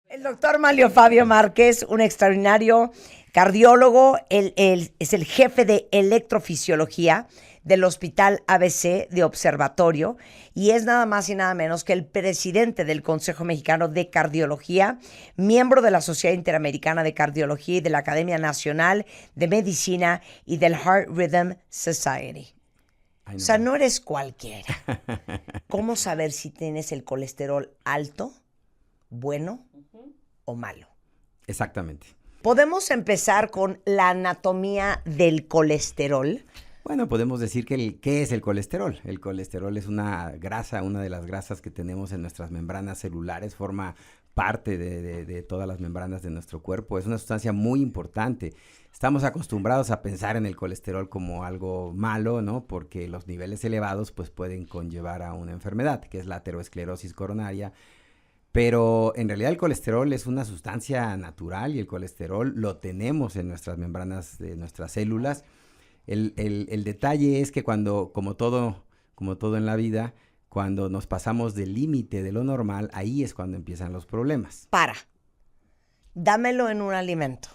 El doctor Manlio Fabio Márquez, un extraordinario cardiólogo, es el jefe de electrofisiología del Hospital ABC de Observatorio y es nada más y nada menos que el presidente del Consejo Mexicano de Cardiología, miembro de la Sociedad Interamericana de Cardiología y de la Academia Nacional de Medicina y del Heart Rhythm Society. Ay, O sea, no. no eres cualquiera. ¿Cómo saber si tienes el colesterol alto, bueno o malo? Exactamente. Podemos empezar con la anatomía del colesterol. Bueno, podemos decir que ¿qué es el colesterol? El colesterol es una grasa, una de las grasas que tenemos en nuestras membranas celulares, forma parte de todas las membranas de nuestro cuerpo. Es una sustancia muy importante. Estamos acostumbrados a pensar en el colesterol como algo malo, ¿no? Porque los niveles elevados pues pueden conllevar a una enfermedad, que es la aterosclerosis coronaria. Pero en realidad el colesterol es una sustancia natural y el colesterol lo tenemos en nuestras membranas de nuestras células. El detalle es que cuando, como todo en la vida, cuando nos pasamos del límite de lo normal, ahí es cuando empiezan los problemas. Dámelo en un alimento.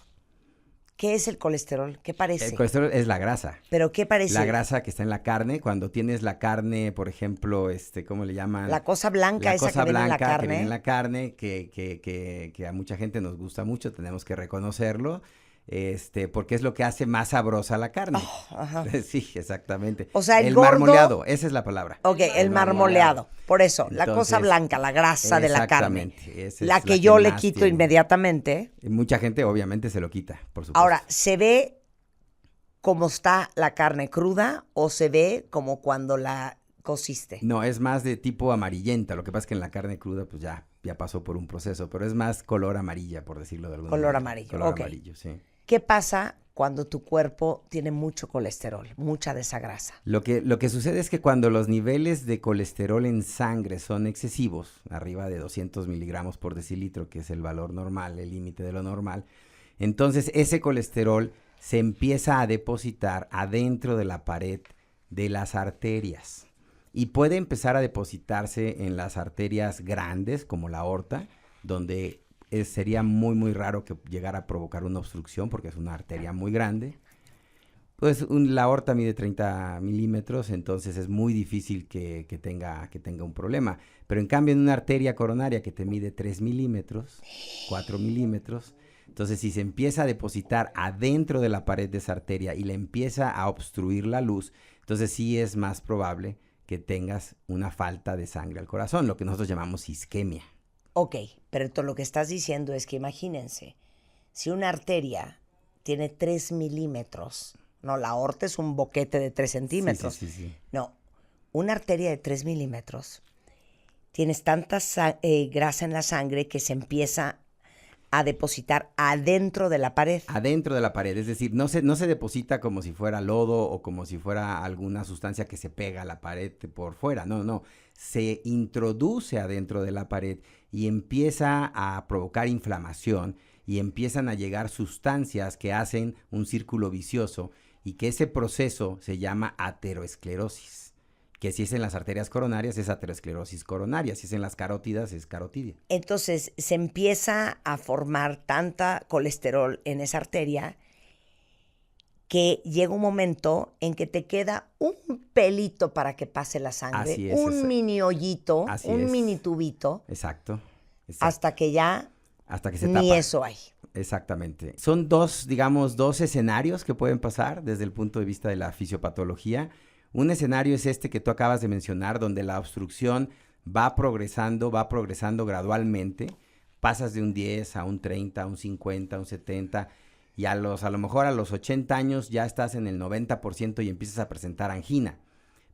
¿Qué es el colesterol? ¿Qué parece? El colesterol es la grasa. ¿Pero qué parece? La grasa que está en la carne. Cuando tienes la carne, por ejemplo, ¿cómo le llaman? La cosa blanca La esa cosa que viene en la blanca carne. que viene en la carne, que a mucha gente nos gusta mucho, tenemos que reconocerlo, porque es lo que hace más sabrosa la carne. Oh, ajá. Sí, exactamente. O sea, el marmoleado, gordo... esa es la palabra. Ok, el marmoleado. Por eso, la cosa Entonces, blanca, la grasa de la carne. Exactamente. Esa La es que yo le más quito tiene. inmediatamente. Y mucha gente obviamente se lo quita, por supuesto. Ahora, ¿se ve como está la carne cruda o se ve como cuando la cociste? No, es más de tipo amarillenta. Lo que pasa es que en la carne cruda pues ya pasó por un proceso, pero es más color amarilla, por decirlo de alguna manera. Color amarillo, Color ok. amarillo, sí. ¿Qué pasa cuando tu cuerpo tiene mucho colesterol, mucha de esa grasa? Lo que sucede es que cuando los niveles de colesterol en sangre son excesivos, arriba de 200 miligramos por decilitro, que es el valor normal, el límite de lo normal, entonces ese colesterol se empieza a depositar adentro de la pared de las arterias y puede empezar a depositarse en las arterias grandes, como la aorta, donde sería muy, muy raro que llegara a provocar una obstrucción porque es una arteria muy grande. Pues la aorta mide 30 milímetros, entonces es muy difícil que tenga un problema. Pero en cambio en una arteria coronaria que te mide 3 milímetros, 4 milímetros, entonces si se empieza a depositar adentro de la pared de esa arteria y le empieza a obstruir la luz, entonces sí es más probable que tengas una falta de sangre al corazón, lo que nosotros llamamos isquemia. Ok, pero lo que estás diciendo es que imagínense, si una arteria tiene 3 milímetros, no, la aorta es un boquete de 3 centímetros. Sí. No, una arteria de 3 milímetros, tienes tanta grasa en la sangre que se empieza a depositar adentro de la pared. Adentro de la pared, es decir, no se deposita como si fuera lodo o como si fuera alguna sustancia que se pega a la pared por fuera, no, se introduce adentro de la pared y empieza a provocar inflamación y empiezan a llegar sustancias que hacen un círculo vicioso y que ese proceso se llama aterosclerosis. Que si es en las arterias coronarias es aterosclerosis coronaria, si es en las carótidas es carotidia. Entonces se empieza a formar tanta colesterol en esa arteria que llega un momento en que te queda un pelito para que pase la sangre, Así es, un mini hoyito, así un es. mini tubito, Exacto. hasta que ya hasta que se ni tapa. eso hay. Exactamente. Son dos escenarios que pueden pasar desde el punto de vista de la fisiopatología. Un escenario es este que tú acabas de mencionar, donde la obstrucción va progresando gradualmente. Pasas de un 10 a un 30, a un 50, a un 70, y a lo mejor a los 80 años ya estás en el 90% y empiezas a presentar angina.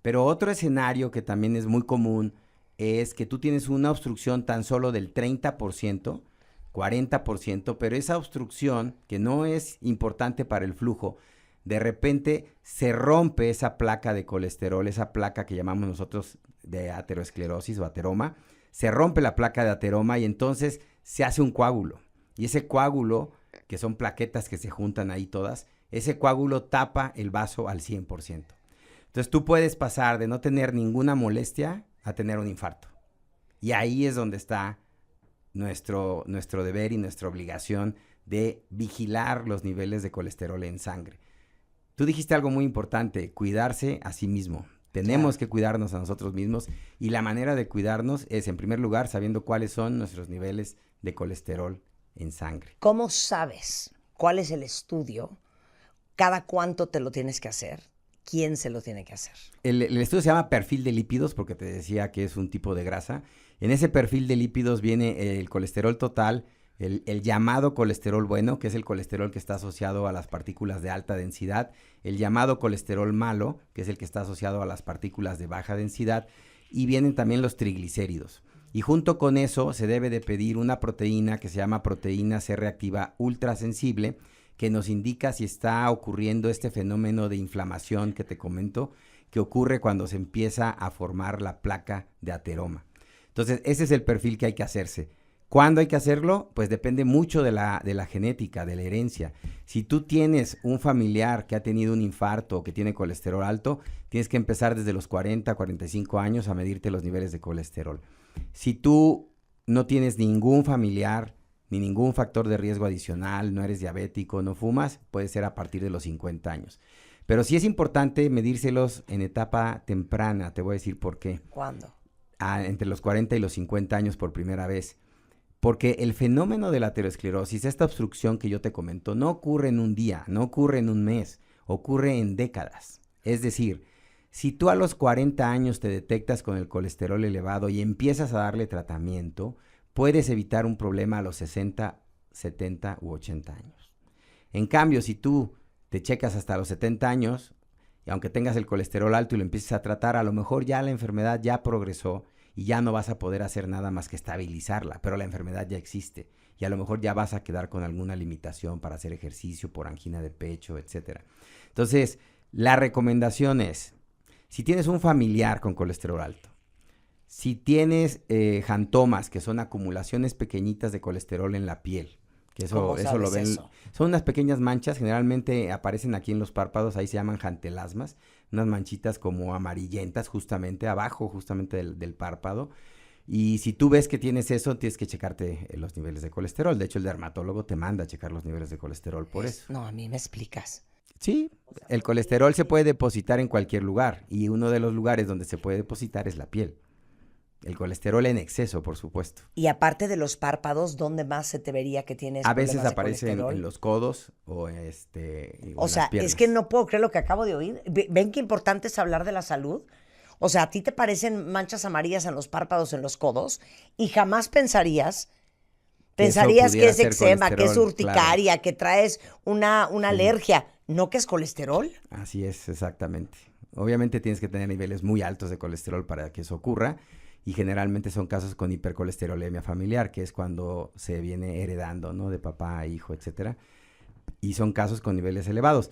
Pero otro escenario que también es muy común es que tú tienes una obstrucción tan solo del 30%, 40%, pero esa obstrucción, que no es importante para el flujo, de repente se rompe esa placa de colesterol, esa placa que llamamos nosotros de aterosclerosis o ateroma, se rompe la placa de ateroma y entonces se hace un coágulo. Y ese coágulo, que son plaquetas que se juntan ahí todas, ese coágulo tapa el vaso al 100%. Entonces tú puedes pasar de no tener ninguna molestia a tener un infarto. Y ahí es donde está nuestro deber y nuestra obligación de vigilar los niveles de colesterol en sangre. Tú dijiste algo muy importante, cuidarse a sí mismo. Tenemos que cuidarnos a nosotros mismos y la manera de cuidarnos es, en primer lugar, sabiendo cuáles son nuestros niveles de colesterol en sangre. ¿Cómo sabes cuál es el estudio? ¿Cada cuánto te lo tienes que hacer? ¿Quién se lo tiene que hacer? El estudio se llama perfil de lípidos porque te decía que es un tipo de grasa. En ese perfil de lípidos viene el colesterol total, el llamado colesterol bueno, que es el colesterol que está asociado a las partículas de alta densidad, el llamado colesterol malo, que es el que está asociado a las partículas de baja densidad, y vienen también los triglicéridos. Y junto con eso se debe de pedir una proteína que se llama proteína C reactiva ultrasensible, que nos indica si está ocurriendo este fenómeno de inflamación que te comento, que ocurre cuando se empieza a formar la placa de ateroma. Entonces, ese es el perfil que hay que hacerse. ¿Cuándo hay que hacerlo? Pues depende mucho de la genética, de la herencia. Si tú tienes un familiar que ha tenido un infarto o que tiene colesterol alto, tienes que empezar desde los 40, 45 años a medirte los niveles de colesterol. Si tú no tienes ningún familiar ni ningún factor de riesgo adicional, no eres diabético, no fumas, puede ser a partir de los 50 años. Pero sí es importante medírselos en etapa temprana, te voy a decir por qué. ¿Cuándo? Entre los 40 y los 50 años por primera vez. Porque el fenómeno de la aterosclerosis, esta obstrucción que yo te comento, no ocurre en un día, no ocurre en un mes, ocurre en décadas. Es decir, si tú a los 40 años te detectas con el colesterol elevado y empiezas a darle tratamiento, puedes evitar un problema a los 60, 70 u 80 años. En cambio, si tú te checas hasta los 70 años, y aunque tengas el colesterol alto y lo empieces a tratar, a lo mejor ya la enfermedad ya progresó y ya no vas a poder hacer nada más que estabilizarla, pero la enfermedad ya existe y a lo mejor ya vas a quedar con alguna limitación para hacer ejercicio, por angina de pecho, etcétera. Entonces, la recomendación es, si tienes un familiar con colesterol alto, si tienes jantomas, que son acumulaciones pequeñitas de colesterol en la piel, que eso lo ven, son unas pequeñas manchas, generalmente aparecen aquí en los párpados, ahí se llaman jantelasmas, unas manchitas como amarillentas justamente abajo, justamente del párpado. Y si tú ves que tienes eso, tienes que checarte los niveles de colesterol. De hecho, el dermatólogo te manda a checar los niveles de colesterol por eso. No, a mí me explicas. Sí, el colesterol se puede depositar en cualquier lugar y uno de los lugares donde se puede depositar es la piel. El colesterol en exceso, por supuesto. Y aparte de los párpados, ¿dónde más se te vería que tienes a veces problemas de aparece en colesterol? los codos o O en sea, las piernas. es que no puedo creer lo que acabo de oír. ¿Ven qué importante es hablar de la salud? O sea, a ti te parecen manchas amarillas en los párpados, en los codos, y jamás pensarías que es eczema, que es urticaria, claro, que traes una alergia, no que es colesterol. Así es, exactamente. Obviamente tienes que tener niveles muy altos de colesterol para que eso ocurra. Y generalmente son casos con hipercolesterolemia familiar, que es cuando se viene heredando, ¿no? De papá a hijo, etcétera. Y son casos con niveles elevados,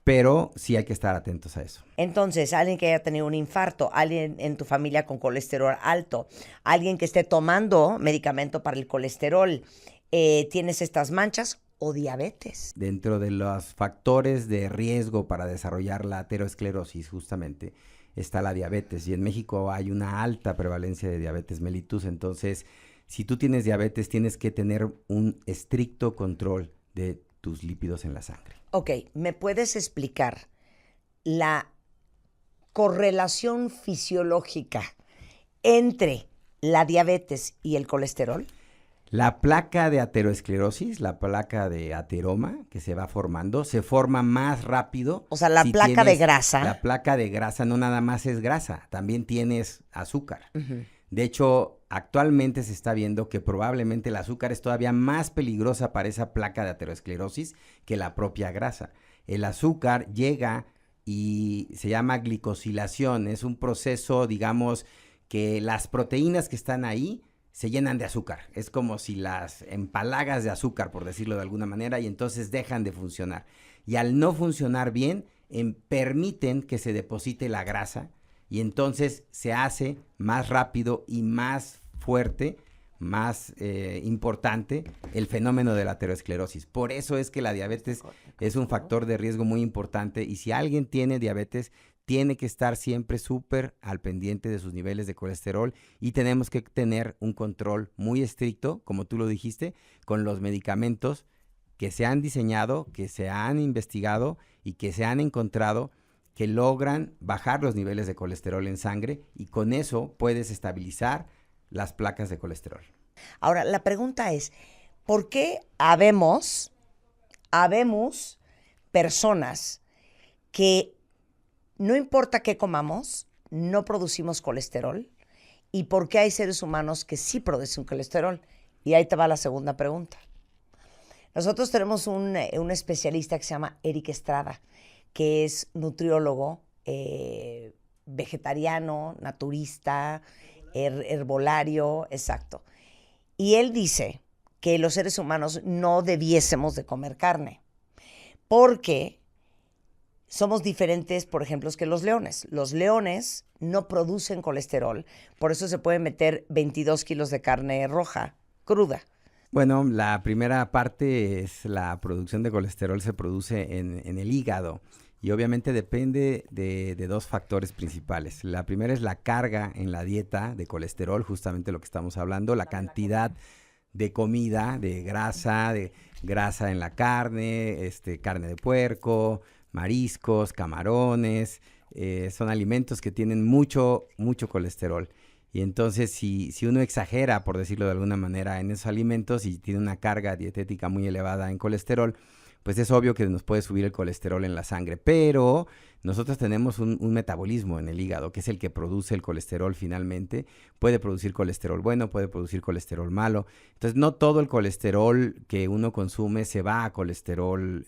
pero sí hay que estar atentos a eso. Entonces, alguien que haya tenido un infarto, alguien en tu familia con colesterol alto, alguien que esté tomando medicamento para el colesterol, ¿tienes estas manchas o diabetes? Dentro de los factores de riesgo para desarrollar la aterosclerosis, justamente, está la diabetes, y en México hay una alta prevalencia de diabetes mellitus. Entonces, si tú tienes diabetes, tienes que tener un estricto control de tus lípidos en la sangre. Ok, ¿me puedes explicar la correlación fisiológica entre la diabetes y el colesterol? La placa de aterosclerosis, la placa de ateroma que se va formando, se forma más rápido. O sea, la placa de grasa. La placa de grasa no nada más es grasa, también tienes azúcar. Uh-huh. De hecho, actualmente se está viendo que probablemente el azúcar es todavía más peligrosa para esa placa de aterosclerosis que la propia grasa. El azúcar llega y se llama glicosilación, es un proceso, digamos, que las proteínas que están ahí se llenan de azúcar. Es como si las empalagas de azúcar, por decirlo de alguna manera, y entonces dejan de funcionar. Y al no funcionar bien, permiten que se deposite la grasa y entonces se hace más rápido y más fuerte, más importante el fenómeno de la aterosclerosis. Por eso es que la diabetes es un factor de riesgo muy importante, y si alguien tiene diabetes, tiene que estar siempre súper al pendiente de sus niveles de colesterol y tenemos que tener un control muy estricto, como tú lo dijiste, con los medicamentos que se han diseñado, que se han investigado y que se han encontrado que logran bajar los niveles de colesterol en sangre y con eso puedes estabilizar las placas de colesterol. Ahora, la pregunta es, ¿por qué habemos personas que no importa qué comamos, no producimos colesterol? ¿Y por qué hay seres humanos que sí producen colesterol? Y ahí te va la segunda pregunta. Nosotros tenemos un especialista que se llama Eric Estrada, que es nutriólogo, vegetariano, naturista, herbolario, exacto. Y él dice que los seres humanos no debiésemos de comer carne, porque somos diferentes, por ejemplo, que los leones. Los leones no producen colesterol, por eso se pueden meter 22 kilos de carne roja, cruda. Bueno, la primera parte es la producción de colesterol se produce en el hígado y obviamente depende de dos factores principales. La primera es la carga en la dieta de colesterol, justamente lo que estamos hablando, la cantidad de comida, de grasa en la carne, carne de puerco, mariscos, camarones, son alimentos que tienen mucho colesterol. Y entonces si uno exagera, por decirlo de alguna manera, en esos alimentos y tiene una carga dietética muy elevada en colesterol, pues es obvio que nos puede subir el colesterol en la sangre. Pero nosotros tenemos un metabolismo en el hígado, que es el que produce el colesterol finalmente. Puede producir colesterol bueno, puede producir colesterol malo. Entonces no todo el colesterol que uno consume se va a colesterol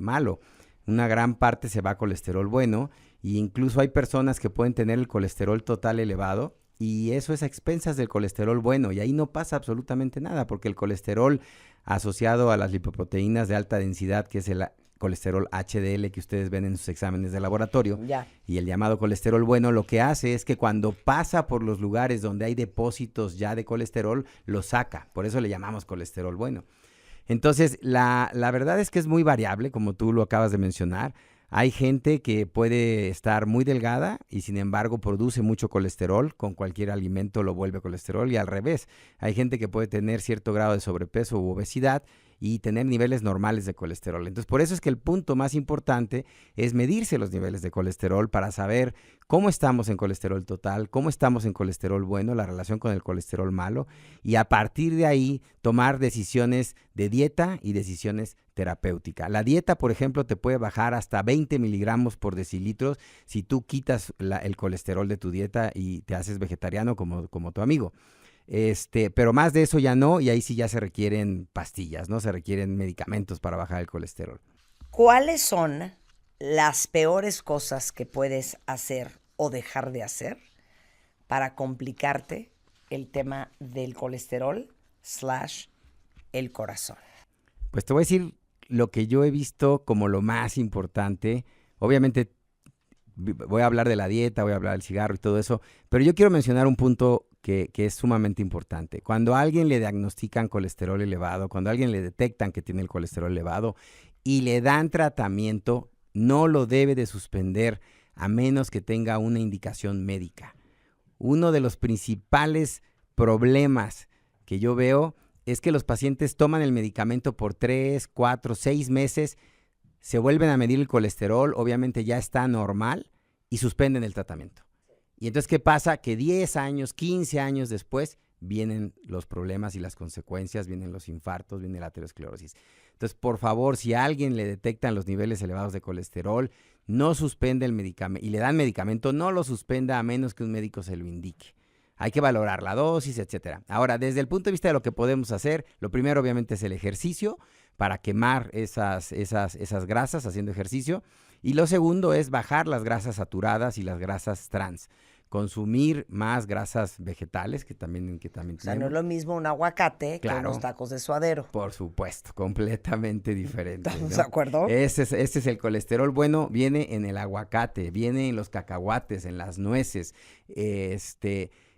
malo. Una gran parte se va a colesterol bueno. E incluso hay personas que pueden tener el colesterol total elevado. Y eso es a expensas del colesterol bueno, y ahí no pasa absolutamente nada, porque el colesterol asociado a las lipoproteínas de alta densidad, que es el colesterol HDL que ustedes ven en sus exámenes de laboratorio, y el llamado colesterol bueno, lo que hace es que cuando pasa por los lugares donde hay depósitos ya de colesterol, lo saca, por eso le llamamos colesterol bueno. Entonces, la verdad es que es muy variable, como tú lo acabas de mencionar. Hay gente que puede estar muy delgada y sin embargo produce mucho colesterol, con cualquier alimento lo vuelve colesterol y al revés. Hay gente que puede tener cierto grado de sobrepeso u obesidad y tener niveles normales de colesterol. Entonces, por eso es que el punto más importante es medirse los niveles de colesterol para saber cómo estamos en colesterol total, cómo estamos en colesterol bueno, la relación con el colesterol malo, y a partir de ahí tomar decisiones de dieta y decisiones terapéuticas. La dieta, por ejemplo, te puede bajar hasta 20 miligramos por decilitros si tú quitas el colesterol de tu dieta y te haces vegetariano como tu amigo. Pero más de eso ya no, y ahí sí ya se requieren pastillas, ¿no? Se requieren medicamentos para bajar el colesterol. ¿Cuáles son las peores cosas que puedes hacer o dejar de hacer para complicarte el tema del colesterol / el corazón? Pues te voy a decir lo que yo he visto como lo más importante. Obviamente voy a hablar de la dieta, voy a hablar del cigarro y todo eso, pero yo quiero mencionar un punto que es sumamente importante. Cuando a alguien le diagnostican colesterol elevado, cuando a alguien le detectan que tiene el colesterol elevado y le dan tratamiento, no lo debe de suspender a menos que tenga una indicación médica. Uno de los principales problemas que yo veo es que los pacientes toman el medicamento por 3, 4, 6 meses, se vuelven a medir el colesterol, obviamente ya está normal y suspenden el tratamiento. Y entonces, ¿qué pasa? Que 10 años, 15 años después vienen los problemas y las consecuencias, vienen los infartos, viene la aterosclerosis. Entonces, por favor, si a alguien le detectan los niveles elevados de colesterol, no suspende el medicamento y le dan medicamento, no lo suspenda a menos que un médico se lo indique. Hay que valorar la dosis, etcétera. Ahora, desde el punto de vista de lo que podemos hacer, lo primero obviamente es el ejercicio para quemar esas grasas haciendo ejercicio. Y lo segundo es bajar las grasas saturadas y las grasas trans. Consumir más grasas vegetales que también O sea, no es lo mismo un aguacate que unos tacos de suadero. Por supuesto, completamente diferente. ¿Estamos ¿no? de acuerdo? Ese es el colesterol bueno, viene en el aguacate, viene en los cacahuates, en las nueces.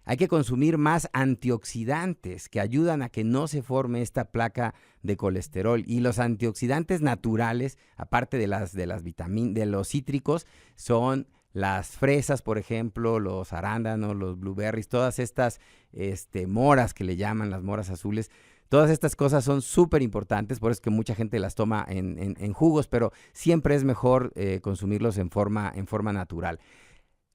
Hay que consumir más antioxidantes que ayudan a que no se forme esta placa de colesterol. Y los antioxidantes naturales, aparte de las vitaminas, de los cítricos, son Las fresas, por ejemplo, los arándanos, los blueberries, todas estas moras que le llaman, las moras azules, todas estas cosas son súper importantes, por eso es que mucha gente las toma en jugos, pero siempre es mejor consumirlos en forma natural.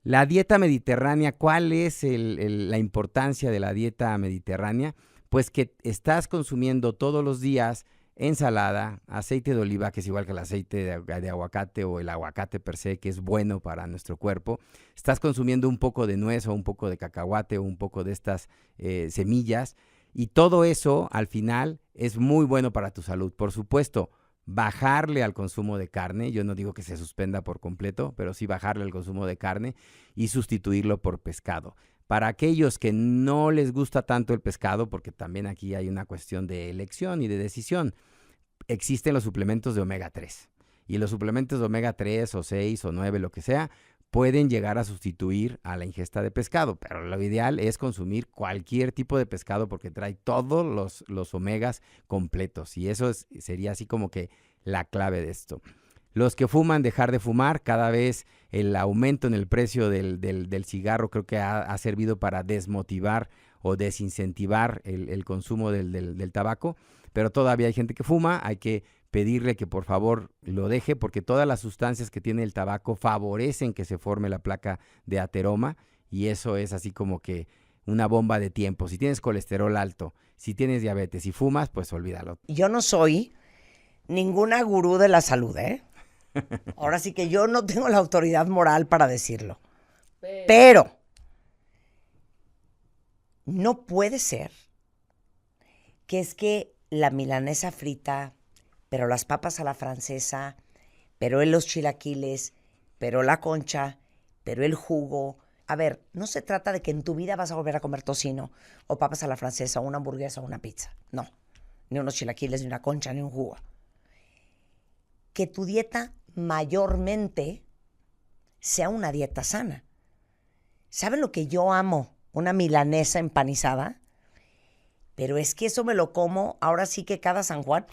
La dieta mediterránea, ¿cuál es la importancia de la dieta mediterránea? Pues que estás consumiendo todos los días ensalada, aceite de oliva, que es igual que el aceite de aguacate o el aguacate per se, que es bueno para nuestro cuerpo. Estás consumiendo un poco de nuez o un poco de cacahuate o un poco de estas semillas, y todo eso al final es muy bueno para tu salud. Por supuesto, bajarle al consumo de carne, yo no digo que se suspenda por completo, pero sí bajarle al consumo de carne y sustituirlo por pescado. Para aquellos que no les gusta tanto el pescado, porque también aquí hay una cuestión de elección y de decisión, existen los suplementos de omega 3. Y los suplementos de omega 3 o 6 o 9, lo que sea, pueden llegar a sustituir a la ingesta de pescado. Pero lo ideal es consumir cualquier tipo de pescado porque trae todos los omegas completos. Y eso sería así como que la clave de esto. Los que fuman, dejar de fumar. Cada vez el aumento en el precio del cigarro creo que ha servido para desmotivar o desincentivar el consumo del tabaco. Pero todavía hay gente que fuma, hay que pedirle que por favor lo deje porque todas las sustancias que tiene el tabaco favorecen que se forme la placa de ateroma y eso es así como que una bomba de tiempo. Si tienes colesterol alto, si tienes diabetes y fumas, pues olvídalo. Yo no soy ninguna gurú de la salud, ¿eh? Ahora sí que yo no tengo la autoridad moral para decirlo. Pero no puede ser que es que la milanesa frita, pero las papas a la francesa, pero los chilaquiles, pero la concha, pero el jugo. A ver, no se trata de que en tu vida vas a volver a comer tocino o papas a la francesa o una hamburguesa o una pizza. No, ni unos chilaquiles, ni una concha, ni un jugo. Que tu dieta mayormente sea una dieta sana. ¿Saben lo que yo amo? Una milanesa empanizada. Pero es que eso me lo como ahora sí que cada San Juan.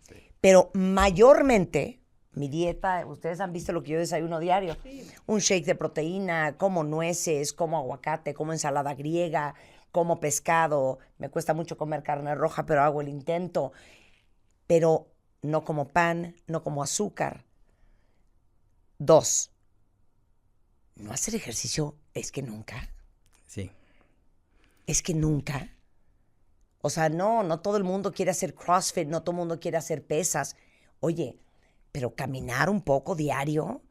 Sí. Pero mayormente, mi dieta, ustedes han visto lo que yo desayuno diario. Sí. Un shake de proteína, como nueces, como aguacate, como ensalada griega, como pescado. Me cuesta mucho comer carne roja, pero hago el intento. Pero no como pan, no como azúcar. 2, no hacer ejercicio es que nunca. Sí. Es que nunca. O sea, no todo el mundo quiere hacer CrossFit, no todo el mundo quiere hacer pesas. Oye, pero caminar un poco diario,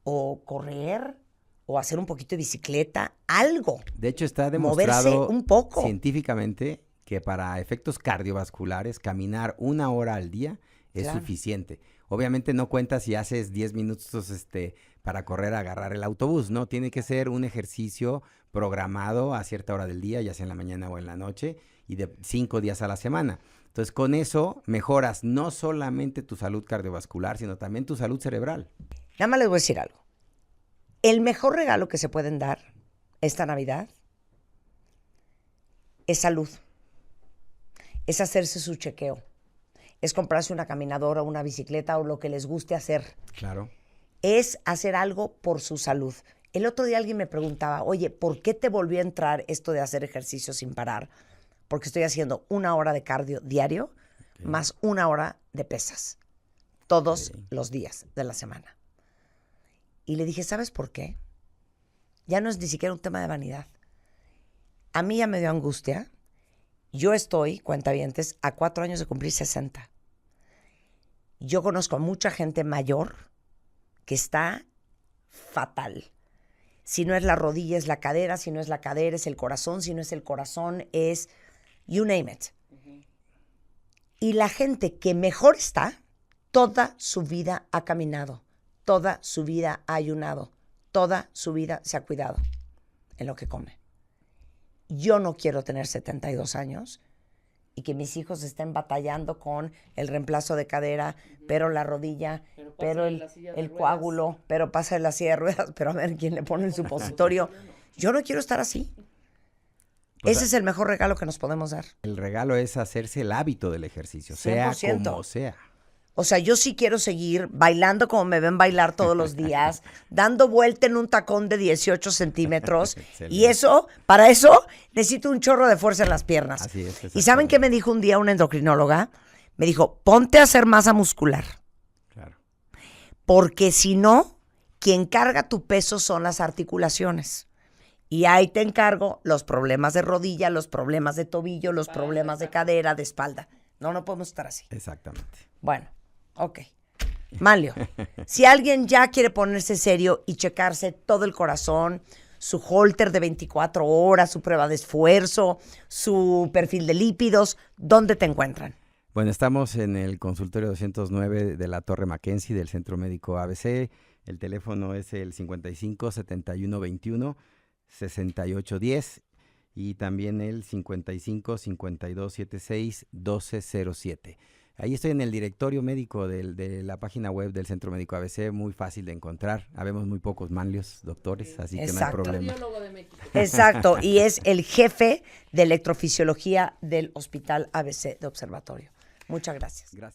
o correr, o hacer un poquito de bicicleta, algo. De hecho, está demostrado moverse un poco científicamente que para efectos cardiovasculares, caminar 1 hora al día es suficiente. Obviamente no cuenta si haces 10 minutos para correr, agarrar el autobús, ¿no? Tiene que ser un ejercicio programado a cierta hora del día, ya sea en la mañana o en la noche, y de 5 días a la semana. Entonces, con eso mejoras no solamente tu salud cardiovascular, sino también tu salud cerebral. Nada más les voy a decir algo. El mejor regalo que se pueden dar esta Navidad es salud. Es hacerse su chequeo. Es comprarse una caminadora, una bicicleta o lo que les guste hacer. Claro. Es hacer algo por su salud. El otro día alguien me preguntaba, oye, ¿por qué te volvió a entrar esto de hacer ejercicio sin parar? Porque estoy haciendo 1 hora de cardio diario, más 1 hora de pesas, todos los días de la semana. Y le dije, ¿sabes por qué? Ya no es ni siquiera un tema de vanidad. A mí ya me dio angustia. Yo estoy, cuentavientes, a 4 años de cumplir 60. Yo conozco a mucha gente mayor que está fatal. Si no es la rodilla, es la cadera. Si no es la cadera, es el corazón. Si no es el corazón, es you name it. Uh-huh. Y la gente que mejor está, toda su vida ha caminado, toda su vida ha ayunado, toda su vida se ha cuidado en lo que come. Yo no quiero tener 72 años y que mis hijos estén batallando con el reemplazo de cadera, pero la rodilla, pero el coágulo, pero pasa en la silla de ruedas, pero a ver quién le pone el supositorio. Yo no quiero estar así. Pues ese es el mejor regalo que nos podemos dar. El regalo es hacerse el hábito del ejercicio, 100%. Sea como sea. O sea, yo sí quiero seguir bailando como me ven bailar todos los días, dando vuelta en un tacón de 18 centímetros. Y eso, para eso, necesito un chorro de fuerza en las piernas. Así es. ¿Y saben qué me dijo un día una endocrinóloga? Me dijo, ponte a hacer masa muscular. Claro. Porque si no, quien carga tu peso son las articulaciones. Y ahí te encargo los problemas de rodilla, los problemas de tobillo, los problemas de cadera, de espalda. No podemos estar así. Exactamente. Bueno, ok. Manlio, si alguien ya quiere ponerse serio y checarse todo el corazón, su holter de 24 horas, su prueba de esfuerzo, su perfil de lípidos, ¿dónde te encuentran? Bueno, estamos en el consultorio 209 de la Torre Mackenzie del Centro Médico ABC. El teléfono es el 55 71 21 68 10 y también el 55 52 76 12 07. Ahí estoy en el directorio médico de la página web del Centro Médico ABC, muy fácil de encontrar. Habemos muy pocos manlios, doctores, así que no hay problema. Exacto, y es el jefe de electrofisiología del Hospital ABC de Observatorio. Muchas gracias. Gracias.